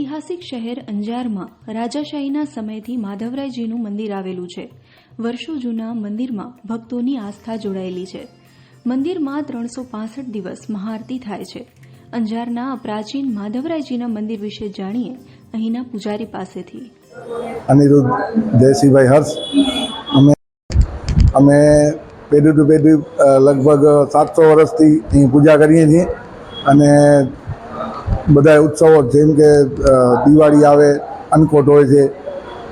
ઐતિહાસિક શહેર અંજારમાં રાજાશાહીના સમયથી માધવરાયજીનું મંદિર આવેલું છે. વર્ષો જૂના મંદિરમાં ભક્તોની આસ્થા જોડાયેલી છે. મંદિરમાં 365 દિવસ મહાઆરતી થાય છે. અંજારના પ્રાચીન માધવરાયજીના મંદિર વિશે જાણીએ અહીંના પૂજારી પાસેથી. અનિરુદ્ધ જયસિંહભાઈ હર્ષ. અમે પેઢી ટુ પેઢી લગભગ 700 વર્ષથી અહીં પૂજા કરીએ છીએ અને બધા ઉત્સવો જેમ કે દિવાળી આવે, અન્નકોટ હોય છે.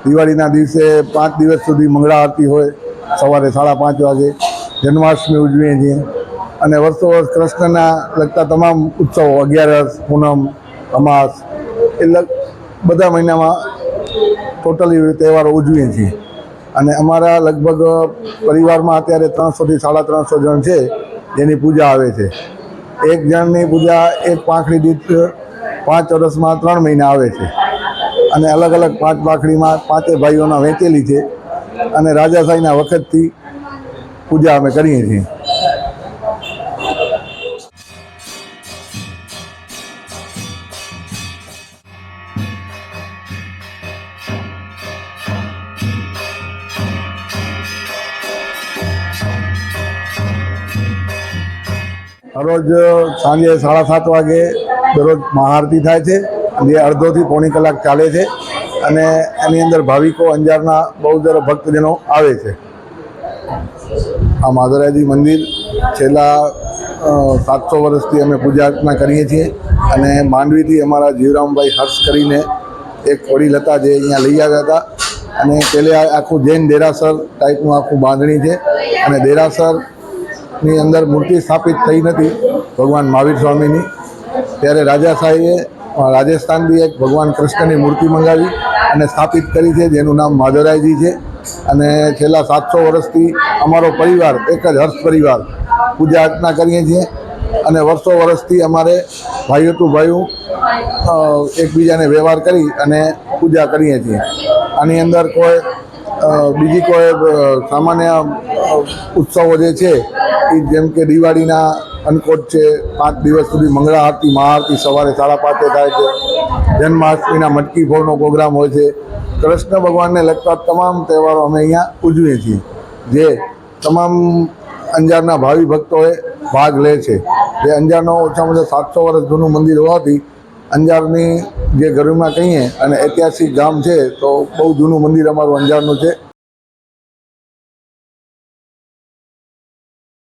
દિવાળીના દિવસે 5 દિવસ સુધી મંગળા આરતી હોય, સવારે 5:30 વાગે. જન્માષ્ટમી ઉજવીએ છીએ અને વર્ષો વર્ષ કૃષ્ણના લગતા તમામ ઉત્સવો, 11, પૂનમ, અમાસ, એટલે બધા મહિનામાં ટોટલી તહેવારો ઉજવીએ છીએ. અને અમારા લગભગ પરિવારમાં અત્યારે 300 થી 350 જણ છે જેની પૂજા આવે છે. એક જણની પૂજા એક પાંખડી દીઠ 5 વર્ષમાં 3 મહિના આવે છે અને અલગ અલગ 5 પાંખડીમાં 5 ભાઈઓના વહેંચેલી છે અને રાજાશાહીના વખતથી પૂજા અમે કરીએ છીએ. રોજ સાંજે 7:30 વાગે દરરોજ મહાઆરતી થાય છે, જે અડધોથી પોણી કલાક ચાલે છે અને એની અંદર ભાવિકો અંજારના બહુ બધા ભક્તજનો આવે છે. આ માધવરાયજી મંદિર છેલ્લા 700 વર્ષથી અમે પૂજા અર્ચના કરીએ છીએ અને માંડવીથી અમારા જીવરામભાઈ હર્ષ કરીને એક વડીલ હતા જે અહીંયા લઈ આવ્યા હતા અને પહેલે આખું જૈન દેરાસર ટાઈપનું આખું બાંધણી છે અને દેરાસરની અંદર મૂર્તિ સ્થાપિત થઈ નથી ભગવાન મહાવીર સ્વામીની. ત્યારે રાજાશાહીએ રાજસ્થાનથી એક ભગવાન કૃષ્ણની મૂર્તિ મંગાવી અને સ્થાપિત કરી છે જેનું નામ માધવરાયજી છે. અને છેલ્લા 700 વર્ષથી અમારો પરિવાર, એક જ હર્ષ પરિવાર, પૂજા અર્ચના કરીએ છીએ અને વર્ષો વર્ષથી અમારે ભાઈઓ ટુ ભાઈઓ એકબીજાને વ્યવહાર કરી અને પૂજા કરીએ છીએ. આની અંદર બીજી કોઈ સામાન્ય ઉત્સવો જે છે એ જેમ કે દિવાળીના અન્નકોટ છે, 5 દિવસ સુધી મંગળા આરતી, મહાઆરતી સવારે 5:30 થાય છે. જન્માષ્ટમીના મટકી ફોડનો પ્રોગ્રામ હોય છે. કૃષ્ણ ભગવાનને લગતા તમામ તહેવારો અમે અહીંયા ઉજવીએ છીએ, જે તમામ અંજારના ભાવિ ભક્તોએ ભાગ લે છે. જે અંજારનો ઓછામાં ઓછા 700 વર્ષ જૂનું મંદિર હોવાથી અંજારની જે ગરિમા કહીએ અને ઐતિહાસિક ગામ છે તો બહુ જૂનું મંદિર અમારું અંજારનું છે.